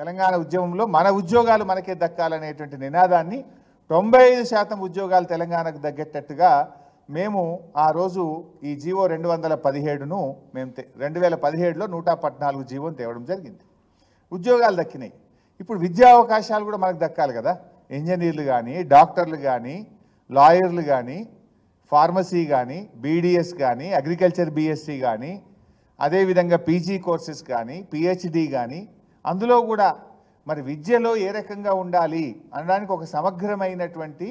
తెలంగాణ ఉద్యమంలో మన ఉద్యోగాలు మనకే దక్కాలనేటువంటి నినాదాన్ని 95% ఉద్యోగాలు తెలంగాణకు దగ్గేటట్టుగా మేము ఆ రోజు ఈ జీవో 217ను మేము 2017లో 114 జీవోని తేవడం జరిగింది. ఉద్యోగాలు దక్కినాయి. ఇప్పుడు విద్యా అవకాశాలు కూడా మనకు దక్కాలి కదా. ఇంజనీర్లు కానీ, డాక్టర్లు కానీ, లాయర్లు కానీ, ఫార్మసీ కానీ, బీడీఎస్ కానీ, అగ్రికల్చర్ బీఎస్సీ కానీ, అదేవిధంగా పీజీ కోర్సెస్ కానీ, పిహెచ్డి కానీ, అందులో కూడా మరి విద్యలో ఏ రకంగా ఉండాలి అనడానికి ఒక సమగ్రమైనటువంటి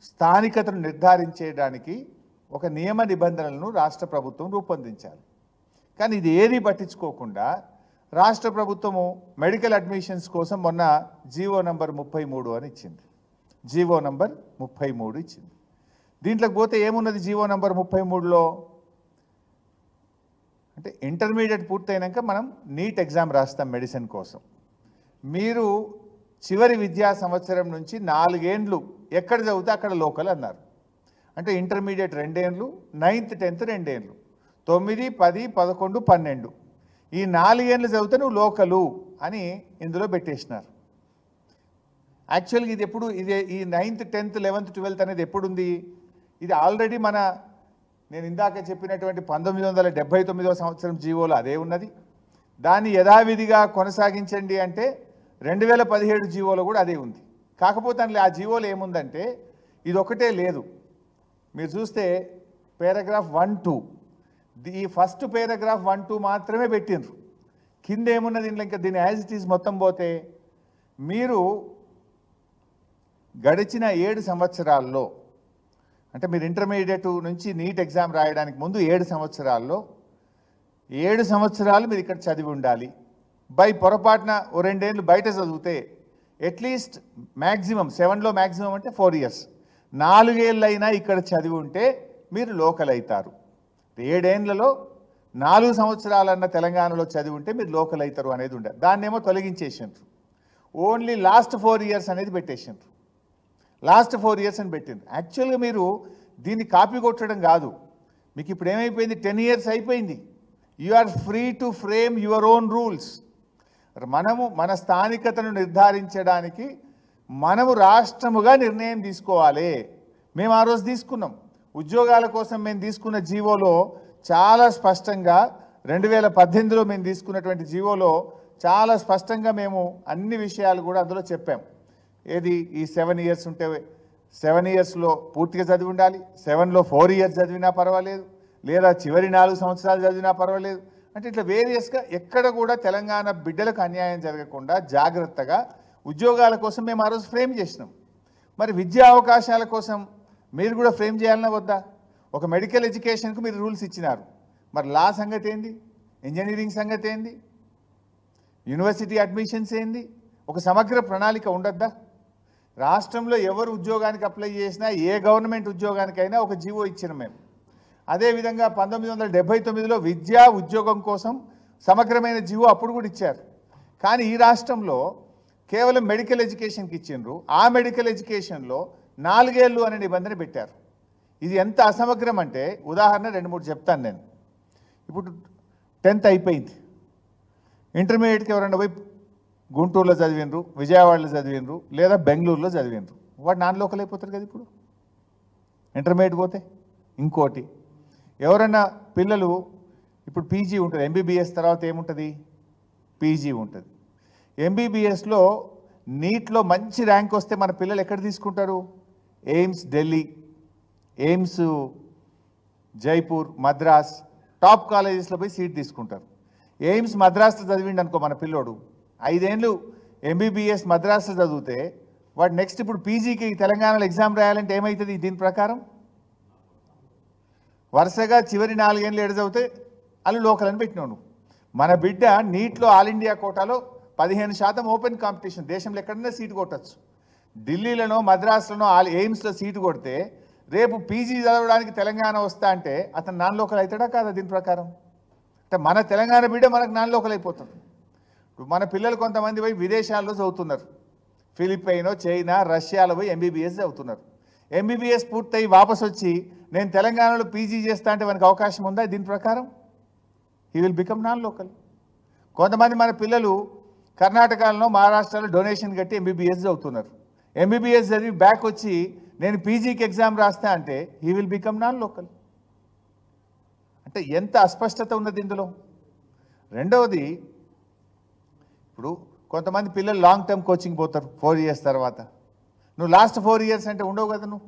స్థానికతను నిర్ధారించేయడానికి ఒక నియమ నిబంధనలను రాష్ట్ర ప్రభుత్వం రూపొందించాలి. కానీ ఇది ఏది పట్టించుకోకుండా రాష్ట్ర ప్రభుత్వము మెడికల్ అడ్మిషన్స్ కోసం మొన్న జీవో నంబర్ 33 అని ఇచ్చింది. జీవో నంబర్ 33 ఇచ్చింది. దీంట్లోకి పోతే ఏమున్నది జీవో నంబర్ 33లో అంటే ఇంటర్మీడియట్ పూర్తయినాక మనం నీట్ ఎగ్జామ్ రాస్తాం మెడిసిన్ కోసం. మీరు చివరి విద్యా సంవత్సరం నుంచి 4 ఏండ్లు ఎక్కడ చదివితే అక్కడ లోకల్ అన్నారు. అంటే ఇంటర్మీడియట్ 2 ఏండ్లు, 9th 10th 2 ఏండ్లు, 9, 10, 11, 12 ఈ 4 ఏండ్లు చదివితే నువ్వు లోకలు అని ఇందులో పెట్టేసినారు. యాక్చువల్గా ఇది ఎప్పుడు ఈ 9th 10th 11th 12th అనేది ఎప్పుడుంది? ఇది ఆల్రెడీ నేను ఇందాక చెప్పినటువంటి 1979వ సంవత్సరం జీవోలో అదే ఉన్నది. దాన్ని యథావిధిగా కొనసాగించండి అంటే 2017 జీవోలో కూడా అదే ఉంది. కాకపోతే అందులో ఆ జీవోలో ఏముందంటే ఇది ఒకటే లేదు. మీరు చూస్తే పారాగ్రాఫ్ 1, 2 ఈ ఫస్ట్ పారాగ్రాఫ్ 1, 2 మాత్రమే పెట్టిండ్రు. కింద ఏమున్నది ఇంకా దీని యాజ్ ఇట్ ఈజ్ మొత్తం పోతే మీరు గడిచిన 7 సంవత్సరాల్లో అంటే మీరు ఇంటర్మీడియట్ నుంచి నీట్ ఎగ్జామ్ రాయడానికి ముందు 7 సంవత్సరాల్లో 7 సంవత్సరాలు మీరు ఇక్కడ చదివి ఉండాలి. బై పొరపాటున ఓ 2 ఏళ్ళు బయట చదివితే అట్లీస్ట్ మ్యాక్సిమం 7లో మ్యాక్సిమం అంటే 4 years 4 ఏళ్ళైనా ఇక్కడ చదివి ఉంటే మీరు లోకల్ అవుతారు. 7 ఏళ్లలో 4 సంవత్సరాలన్న తెలంగాణలో చదివి ఉంటే మీరు లోకల్ అవుతారు అనేది ఉండదు. దాన్నేమో తొలగించేసిండ్రు. ఓన్లీ లాస్ట్ 4 years అనేది పెట్టేసిండ్రు. లాస్ట్ 4 years అని పెట్టింది. యాక్చువల్గా మీరు దీన్ని కాపీ కొట్టడం కాదు. మీకు ఇప్పుడు ఏమైపోయింది? 10 years అయిపోయింది. You are free to frame your own rules. మనము మన స్థానికతను నిర్ధారించడానికి మనము రాష్ట్రముగా నిర్ణయం తీసుకోవాలి. మేము ఆ రోజు తీసుకున్నాం. ఉద్యోగాల కోసం మేము తీసుకున్న జీవోలో చాలా స్పష్టంగా 2018లో మేము తీసుకున్నటువంటి జీవోలో చాలా స్పష్టంగా మేము అన్ని విషయాలు కూడా అందులో చెప్పాం. ఏది ఈ 7 years ఉంటే 7 yearsలో పూర్తిగా చదివి ఉండాలి. 7లో 4 years చదివినా పర్వాలేదు, లేదా చివరి 4 సంవత్సరాలు చదివినా పర్వాలేదు. అంటే ఇట్లా వేరియస్గా ఎక్కడ కూడా తెలంగాణ బిడ్డలకు అన్యాయం జరగకుండా జాగ్రత్తగా ఉద్యోగాల కోసం మేము ఆ రోజు ఫ్రేమ్ చేసినాం. మరి విద్యా అవకాశాల కోసం మీరు కూడా ఫ్రేమ్ చేయాలన్నా వద్దా? ఒక మెడికల్ ఎడ్యుకేషన్కు మీరు రూల్స్ ఇచ్చినారు. మరి లా సంగతి ఏంది? ఇంజనీరింగ్ సంగతి ఏంది? యూనివర్సిటీ అడ్మిషన్స్ ఏంది? ఒక సమగ్ర ప్రణాళిక ఉండద్దా? రాష్ట్రంలో ఎవరు ఉద్యోగానికి అప్లై చేసినా ఏ గవర్నమెంట్ ఉద్యోగానికైనా ఒక జీవో ఇచ్చినాం మేము. అదేవిధంగా 1979లో విద్యా ఉద్యోగం కోసం సమగ్రమైన జీవో అప్పుడు కూడా ఇచ్చారు. కానీ ఈ రాష్ట్రంలో కేవలం మెడికల్ ఎడ్యుకేషన్కి ఇచ్చిండ్రు. ఆ మెడికల్ ఎడ్యుకేషన్లో 4 ఏళ్ళు అనే నిబంధన పెట్టారు. ఇది ఎంత అసమగ్రం అంటే ఉదాహరణ 2-3 చెప్తాను నేను. ఇప్పుడు 10th అయిపోయింది. ఇంటర్మీడియట్కి ఎవరైనా పోయి గుంటూరులో చదివినరు, విజయవాడలో చదివినరు, లేదా బెంగళూరులో చదివినరు, వాడు నాన్ లోకల్ అయిపోతారు కదా. ఇప్పుడు ఇంటర్మీడియట్ పోతే ఇంకోటి ఎవరన్నా పిల్లలు ఇప్పుడు పీజీ ఉంటుంది. ఎంబీబీఎస్ తర్వాత ఏముంటుంది? పీజీ ఉంటుంది. ఎంబీబీఎస్లో నీట్లో మంచి ర్యాంక్ వస్తే మన పిల్లలు ఎక్కడ తీసుకుంటారు? AIIMS Delhi, AIIMS Jaipur, Madras top కాలేజెస్లో పోయి సీట్ తీసుకుంటారు. ఎయిమ్స్ మద్రాస్లో చదివిండి అనుకో మన పిల్లోడు, 5 ఏళ్ళు ఎంబీబీఎస్ మద్రాస్లో చదివితే వాడు నెక్స్ట్ ఇప్పుడు పీజీకి తెలంగాణలో ఎగ్జామ్ రాయాలంటే ఏమవుతుంది? దీని ప్రకారం వరుసగా చివరి 4 ఏళ్ళు ఏడు చదివితే వాళ్ళు లోకల్ అని పెట్టినాడు. మన బిడ్డ నీట్లో ఆల్ ఇండియా కోటాలో 15% ఓపెన్ కాంపిటీషన్, దేశంలో ఎక్కడైనా సీటు కొట్టచ్చు. ఢిల్లీలోనో మద్రాసులోనో ఎయిమ్స్లో సీటు కొడితే రేపు పీజీ చదవడానికి తెలంగాణ వస్తా అంటే అతను నాన్ లోకల్ అవుతాడా కాదా? దీని ప్రకారం అంటే మన తెలంగాణ బిడ్డ మనకు నాన్ లోకల్ అయిపోతుంది. మన పిల్లలు కొంతమంది పోయి విదేశాల్లో చదువుతున్నారు. ఫిలిప్పైనో, చైనా, రష్యాలో పోయి ఎంబీబీఎస్ చదువుతున్నారు. ఎంబీబీఎస్ పూర్తయి వాపసు వచ్చి నేను తెలంగాణలో పీజీ చేస్తా అంటే మనకు అవకాశం ఉందా? దీని ప్రకారం he will become non local. కొంతమంది మన పిల్లలు కర్ణాటకలో మహారాష్ట్రలో డొనేషన్ కట్టి ఎంబీబీఎస్ చదువుతున్నారు. ఎంబీబీఎస్ చదివి బ్యాక్ వచ్చి నేను పీజీకి ఎగ్జామ్ రాస్తా అంటే he will become non local. అంటే ఎంత అస్పష్టత ఉన్నది ఇందులో. రెండవది, ఇప్పుడు కొంతమంది పిల్లలు లాంగ్ టర్మ్ కోచింగ్ పోతారు 4 years తర్వాత. నువ్వు లాస్ట్ 4 years అంటే ఉండవు కదా నువ్వు.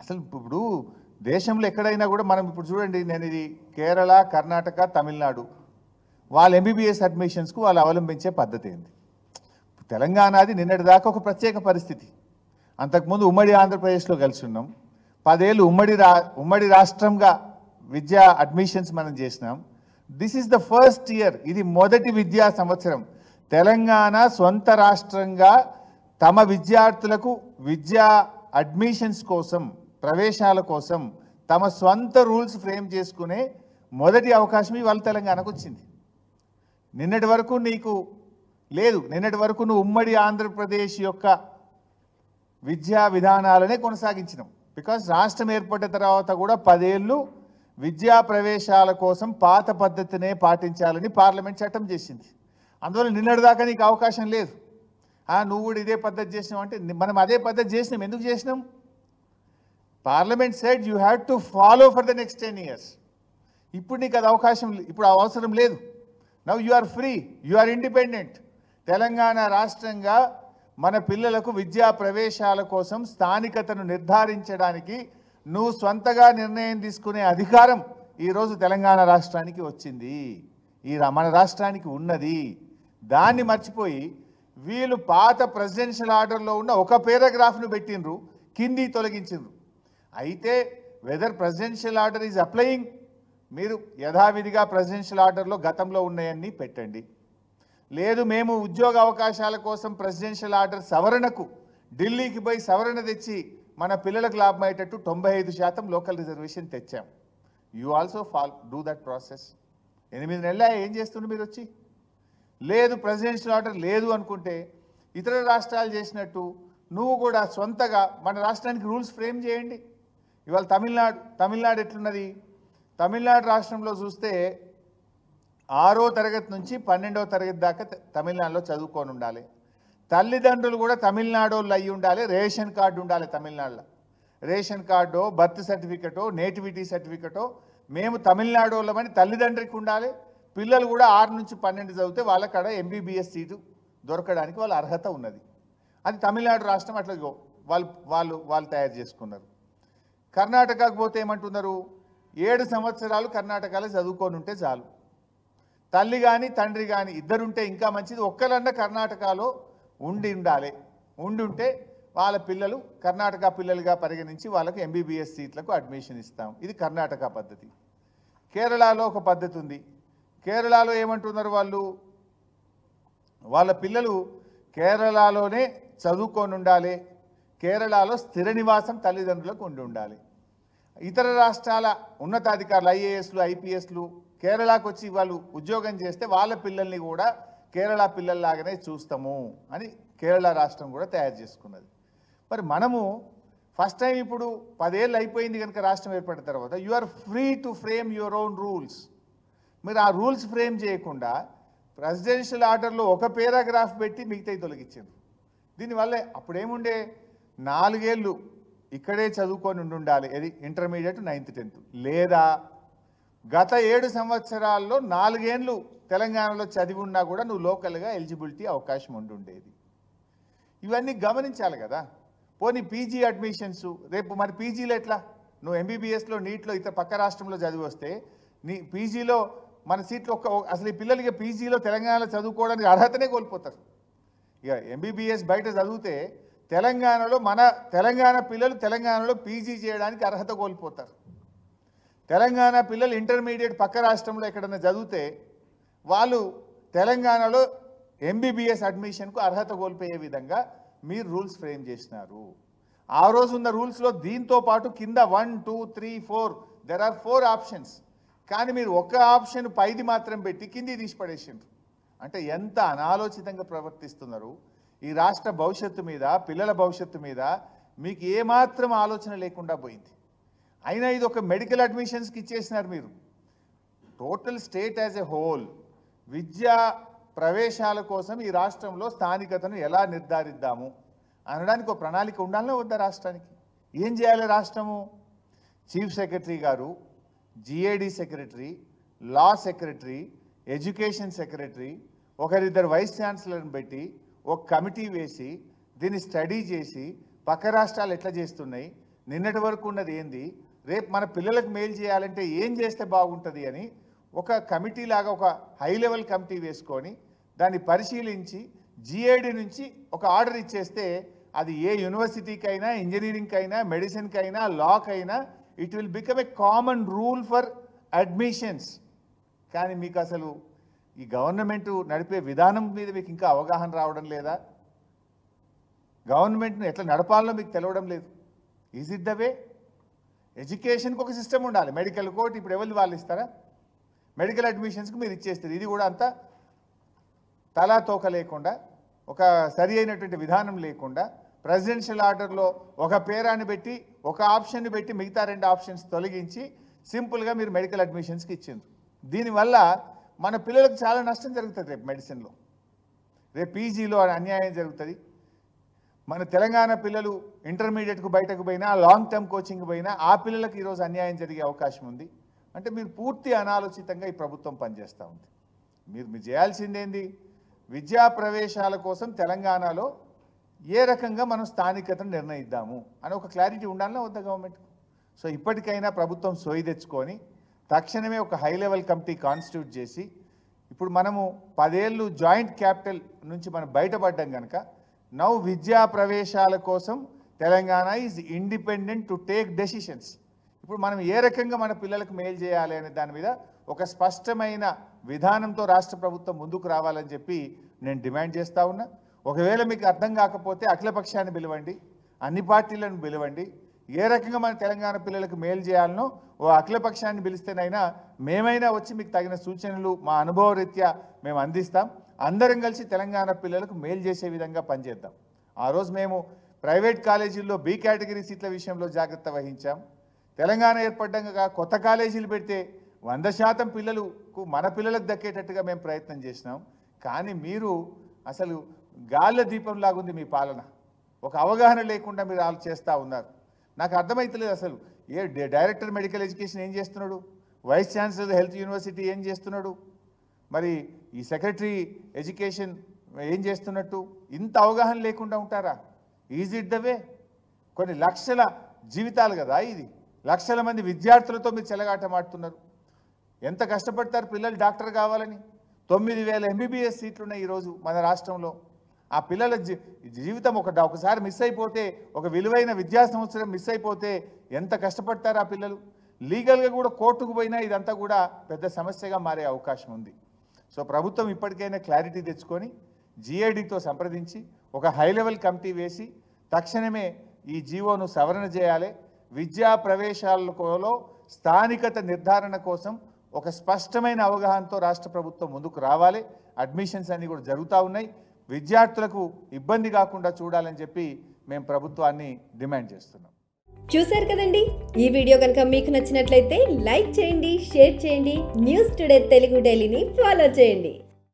అసలు ఇప్పుడు దేశంలో ఎక్కడైనా కూడా మనం ఇప్పుడు చూడండి, నేను ఇది కేరళ, కర్ణాటక, తమిళనాడు వాళ్ళ ఎంబీబీఎస్ అడ్మిషన్స్కు వాళ్ళు అవలంబించే పద్ధతి ఏంది. తెలంగాణది నిన్నటి దాకా ఒక ప్రత్యేక పరిస్థితి. అంతకుముందు ఉమ్మడి ఆంధ్రప్రదేశ్లో కలిసి ఉన్నాం. 10 ఏళ్ళు ఉమ్మడి రాష్ట్రంగా విద్యా అడ్మిషన్స్ మనం చేసినాం. This is the first year, ఇది మొదటి విద్యా సంవత్సరం తెలంగాణ సొంత రాష్ట్రంగా తమ విద్యార్థులకు విద్యా అడ్మిషన్స్ కోసం, ప్రవేశాల కోసం తమ సొంత రూల్స్ ఫ్రేమ్ చేసుకునే మొదటి అవకాశం ఇవాళ తెలంగాణకు వచ్చింది. నిన్నటి వరకు నీకు లేదు. నిన్నటి వరకు నువ్వు ఉమ్మడి ఆంధ్రప్రదేశ్ యొక్క విద్యా విధానాలనే కొనసాగించినాం. బికాజ్ రాష్ట్రం ఏర్పడిన తర్వాత కూడా 10 ఏళ్ళు విద్యా ప్రవేశాల కోసం పాత పద్ధతినే పాటించాలని పార్లమెంట్ చట్టం చేసింది. అందువల్ల నిన్నటిదాకా నీకు అవకాశం లేదు. నువ్వు కూడా ఇదే పద్ధతి చేసినావు అంటే మనం అదే పద్ధతి చేసినాం. ఎందుకు చేసినాం? Parliament said you have to follow for the next 10 years. ఇప్పుడు నీకు అది అవకాశం, ఇప్పుడు అవసరం లేదు. Now you are free, you are independent. Telangana రాష్ట్రంగా మన పిల్లలకు విద్యా ప్రవేశాల కోసం స్థానికతను నిర్ధారించడానికి నువ్వు స్వంతగా నిర్ణయం తీసుకునే అధికారం ఈరోజు తెలంగాణ రాష్ట్రానికి వచ్చింది, మన రాష్ట్రానికి ఉన్నది. దాన్ని మర్చిపోయి వీళ్ళు పాత ప్రెసిడెన్షియల్ ఆర్డర్లో ఉన్న ఒక పారాగ్రాఫ్ను పెట్టినరు, కింది తొలగించిండ్రు. అయితే whether presidential order is applying, మీరు యథావిధిగా ప్రెసిడెన్షియల్ ఆర్డర్లో గతంలో ఉన్నాయన్నీ పెట్టండి. లేదు మేము ఉద్యోగ అవకాశాల కోసం ప్రెసిడెన్షియల్ ఆర్డర్ సవరణకు ఢిల్లీకి పోయి సవరణ తెచ్చి మన పిల్లలకు లాభమయ్యేటట్టు 95% లోకల్ రిజర్వేషన్ తెచ్చాం. You also do that process. 8 నెలల ఏం చేస్తుండే మీరు వచ్చి? లేదు ప్రెసిడెన్షియల్ ఆర్డర్ లేదు అనుకుంటే ఇతర రాష్ట్రాలు చేసినట్టు నువ్వు కూడా సొంతగా మన రాష్ట్రానికి రూల్స్ ఫ్రేమ్ చేయండి. ఇవాళ తమిళనాడు ఎట్లున్నది? తమిళనాడు రాష్ట్రంలో చూస్తే 6వ తరగతి నుంచి 12వ తరగతి దాకా తమిళనాడులో చదువుకొని ఉండాలి. తల్లిదండ్రులు కూడా తమిళనాడు వాళ్ళు అయ్యి ఉండాలి. రేషన్ కార్డు ఉండాలి తమిళనాడులో. రేషన్ కార్డో, బర్త్ సర్టిఫికెటో, నేటివిటీ సర్టిఫికెటో మేము తమిళనాడు వాళ్ళమని తల్లిదండ్రికి ఉండాలి. పిల్లలు కూడా 6 నుంచి 12 చదివితే వాళ్ళక్కడ ఎంబీబీఎస్ సీటు దొరకడానికి వాళ్ళ అర్హత ఉన్నది. అది తమిళనాడు రాష్ట్రం అట్లా వాళ్ళు తయారు చేసుకున్నారు. కర్ణాటకకు పోతే ఏమంటున్నారు? 7 సంవత్సరాలు కర్ణాటకలో చదువుకొని ఉంటే చాలు. తల్లి కానీ తండ్రి కానీ ఇద్దరుంటే ఇంకా మంచిది. ఒక్కరన్నా కర్ణాటకలో ఉంటే వాళ్ళ పిల్లలు కర్ణాటక పిల్లలుగా పరిగణించి వాళ్ళకు ఎంబీబీఎస్ సీట్లకు అడ్మిషన్ ఇస్తాం. ఇది కర్ణాటక పద్ధతి. కేరళలో ఒక పద్ధతి ఉంది. కేరళలో ఏమంటున్నారు? వాళ్ళ పిల్లలు కేరళలోనే చదువుకొని ఉండాలి. కేరళలో స్థిర నివాసం తల్లిదండ్రులకు ఉండాలి. ఇతర రాష్ట్రాల ఉన్నతాధికారులు ఐఏఎస్లు, ఐపీఎస్లు కేరళకు వచ్చి వాళ్ళు ఉద్యోగం చేస్తే వాళ్ళ పిల్లల్ని కూడా కేరళ పిల్లల్లాగానే చూస్తాము అని కేరళ రాష్ట్రం కూడా తయారు చేసుకున్నది. మరి మనము ఫస్ట్ టైం ఇప్పుడు 10 ఏళ్ళు అయిపోయింది కనుక రాష్ట్రం ఏర్పడిన తర్వాత you are free to frame your own rules. మీరు ఆ రూల్స్ ఫ్రేమ్ చేయకుండా ప్రెసిడెన్షియల్ ఆర్డర్లో ఒక పారాగ్రాఫ్ పెట్టి మిగతాయి తొలగించారు. దీనివల్ల అప్పుడేముండే 4 ఏళ్ళు ఇక్కడే చదువుకొని ఉండాలి, అది ఇంటర్మీడియట్ 9th 10th, లేదా గత 7 సంవత్సరాల్లో 4 ఏళ్ళు తెలంగాణలో చదివి ఉన్నా కూడా నువ్వు లోకల్గా ఎలిజిబిలిటీ అవకాశం ఉండేది. ఇవన్నీ గమనించాలి కదా. పోనీ పీజీ అడ్మిషన్స్ రేపు మరి పీజీలో ఎట్లా? నువ్వు ఎంబీబీఎస్లో నీట్లో ఇతర పక్క రాష్ట్రంలో చదివి వస్తే నీ పీజీలో మన సీట్లు అసలు ఈ పిల్లలకి పీజీలో తెలంగాణలో చదువుకోవడానికి అర్హతనే కోల్పోతారు. ఇక ఎంబీబీఎస్ బయట చదివితే తెలంగాణ పిల్లలు తెలంగాణలో పీజీ చేయడానికి అర్హత కోల్పోతారు. తెలంగాణ పిల్లలు ఇంటర్మీడియట్ పక్క రాష్ట్రంలో ఎక్కడైనా చదివితే వాళ్ళు తెలంగాణలో ఎంబీబీఎస్ అడ్మిషన్కు అర్హత కోల్పోయే విధంగా మీరు రూల్స్ ఫ్రేమ్ చేసినారు. ఆ రోజు ఉన్న రూల్స్లో దీంతో పాటు కింద 1, 2, 3, 4 దెర్ ఆర్ 4 ఆప్షన్స్. కానీ మీరు ఒక ఆప్షన్ పైది మాత్రం పెట్టి కింది తీసి పడేసిండ్రు. అంటే ఎంత అనాలోచితంగా ప్రవర్తిస్తున్నారు. ఈ రాష్ట్ర భవిష్యత్తు మీద, పిల్లల భవిష్యత్తు మీద మీకు ఏమాత్రం ఆలోచన లేకుండా పోయింది. అయినా ఇది ఒక మెడికల్ అడ్మిషన్స్కి ఇచ్చేసినారు మీరు. Total state as a whole విద్యా ప్రవేశాల కోసం ఈ రాష్ట్రంలో స్థానికతను ఎలా నిర్ధారిద్దాము అనడానికి ఒక ప్రణాళిక ఉండాలనే వద్దా రాష్ట్రానికి? ఏం చేయాలి రాష్ట్రము? చీఫ్ సెక్రటరీ గారు, జిఏడి సెక్రటరీ, లా సెక్రటరీ, ఎడ్యుకేషన్ సెక్రటరీ, ఒకరిద్దరు వైస్ ఛాన్సలర్ని పెట్టి ఒక కమిటీ వేసి దీన్ని స్టడీ చేసి పక్క రాష్ట్రాలు ఎట్లా చేస్తున్నాయి, నిన్నటి వరకు ఉన్నది ఏంది, రేపు మన పిల్లలకు మేలు చేయాలంటే ఏం చేస్తే బాగుంటుంది అని ఒక కమిటీ లాగా ఒక హై లెవెల్ కమిటీ వేసుకొని దాన్ని పరిశీలించి జిఏడి నుంచి ఒక ఆర్డర్ ఇచ్చేస్తే అది ఏ యూనివర్సిటీకైనా, ఇంజనీరింగ్కైనా, మెడిసిన్కైనా, లాకైనా it will become a common rule for admissions. కానీ మీకు అసలు ఈ గవర్నమెంట్ నడిపే విధానం మీద మీకు ఇంకా అవగాహన రావడం లేదా? గవర్నమెంట్ను ఎట్లా నడపాలో మీకు తెలవడం లేదు. Is it the way? ఎడ్యుకేషన్కి ఒక సిస్టమ్ ఉండాలి. మెడికల్ కోర్టు ఇప్పుడు ఎవరు వాళ్ళు ఇస్తారా? మెడికల్ అడ్మిషన్స్కి మీరు ఇచ్చేస్తారు. ఇది కూడా అంతా తలా తోక లేకుండా, ఒక సరి అయినటువంటి విధానం లేకుండా ప్రెసిడెన్షియల్ ఆర్డర్లో ఒక పేరాన్ని పెట్టి ఒక ఆప్షన్ని పెట్టి మిగతా 2 ఆప్షన్స్ తొలగించి సింపుల్గా మీరు మెడికల్ అడ్మిషన్స్కి ఇచ్చిండ్రు. దీనివల్ల మన పిల్లలకు చాలా నష్టం జరుగుతుంది. రేపు మెడిసిన్లో, రేపు పీజీలో అన్యాయం జరుగుతుంది. మన తెలంగాణ పిల్లలు ఇంటర్మీడియట్కు బయటకు పోయినా, లాంగ్ టర్మ్ కోచింగ్ పోయినా ఆ పిల్లలకు ఈరోజు అన్యాయం జరిగే అవకాశం ఉంది. అంటే మీరు పూర్తి అనాలోచితంగా ఈ ప్రభుత్వం పనిచేస్తూ ఉంది. మీరు చేయాల్సిందేంది? విద్యా ప్రవేశాల కోసం తెలంగాణలో ఏ రకంగా మనం స్థానికతను నిర్ణయిద్దాము అని ఒక క్లారిటీ ఉండాలన్నా వద్ద గవర్నమెంట్. సో ఇప్పటికైనా ప్రభుత్వం సోయి తెచ్చుకొని తక్షణమే ఒక హై లెవెల్ కమిటీ కాన్స్టిట్యూట్ చేసి, ఇప్పుడు మనము 10 ఏళ్ళు జాయింట్ క్యాపిటల్ నుంచి మనం బయటపడ్డాం కనుక నౌ విద్యా ప్రవేశాల కోసం Telangana is independent to take decisions. ఇప్పుడు మనం ఏ రకంగా మన పిల్లలకు మేలు చేయాలి అనే దాని మీద ఒక స్పష్టమైన విధానంతో రాష్ట్ర ప్రభుత్వం ముందుకు రావాలని చెప్పి నేను డిమాండ్ చేస్తూ ఉన్నా. ఒకవేళ మీకు అర్థం కాకపోతే అఖిలపక్షాన్ని పిలవండి, అన్ని పార్టీలను పిలవండి. ఏ రకంగా మన తెలంగాణ పిల్లలకు మేలు చేయాలనో ఓ అఖిలపక్షాన్ని పిలిస్తేనైనా మేమైనా వచ్చి మీకు తగిన సూచనలు మా అనుభవ రీత్యా మేము అందిస్తాం. అందరం కలిసి తెలంగాణ పిల్లలకు మేలు చేసే విధంగా పనిచేద్దాం. ఆ రోజు మేము ప్రైవేట్ కాలేజీల్లో బి కేటగిరీ సీట్ల విషయంలో జాగ్రత్త వహించాం. తెలంగాణ ఏర్పడ్డాక కొత్త కాలేజీలు పెడితే 100% పిల్లలకు మన పిల్లలకు దక్కేటట్టుగా మేము ప్రయత్నం చేసినాం. కానీ మీరు అసలు గాళ్ళ దీపంలాగుంది మీ పాలన. ఒక అవగాహన లేకుండా మీరు వాళ్ళు చేస్తూ ఉన్నారు. నాకు అర్థమవుతలేదు అసలు. డైరెక్టర్ మెడికల్ ఎడ్యుకేషన్ ఏం చేస్తున్నాడు? వైస్ ఛాన్సలర్ హెల్త్ యూనివర్సిటీ ఏం చేస్తున్నాడు? మరి ఈ సెక్రటరీ ఎడ్యుకేషన్ ఏం చేస్తున్నట్టు? ఇంత అవగాహన లేకుండా ఉంటారా? Is it the way? కొన్ని లక్షల జీవితాలు కదా ఇది. లక్షల మంది విద్యార్థులతో మీరు చెలగాటమాడుతున్నారు. ఎంత కష్టపడతారు పిల్లలు డాక్టర్ కావాలని? 9,000 MBBS సీట్లు ఉన్నాయి ఈరోజు మన రాష్ట్రంలో. ఆ పిల్లల జీవితం ఒకసారి మిస్ అయిపోతే, ఒక విలువైన విద్యా సంవత్సరం మిస్ అయిపోతే ఎంత కష్టపడతారు ఆ పిల్లలు? లీగల్గా కూడా కోర్టుకు పోయినా ఇదంతా కూడా పెద్ద సమస్యగా మారే అవకాశం ఉంది. సో ప్రభుత్వం ఇప్పటికైనా క్లారిటీ తెచ్చుకొని జిఏడితో సంప్రదించి ఒక హై లెవెల్ కమిటీ వేసి తక్షణమే ఈ జీవోను సవరణ చేయాలి. విద్యా ప్రవేశాలలో స్థానికత నిర్ధారణ కోసం ఒక స్పష్టమైన అవగాహనతో రాష్ట్ర ప్రభుత్వం ముందుకు రావాలి. అడ్మిషన్స్ అన్నీ కూడా జరుగుతూ ఉన్నాయి. విద్యార్థులకు ఇబ్బంది కాకుండా చూడాలని చెప్పి మేము ప్రభుత్వాన్ని డిమాండ్ చేస్తున్నాం. చూశారు కదండి, ఈ వీడియో కనుక మీకు నచ్చినట్లయితే లైక్ చేయండి, షేర్ చేయండి, న్యూస్ టుడే తెలుగు డైలీని ఫాలో చేయండి.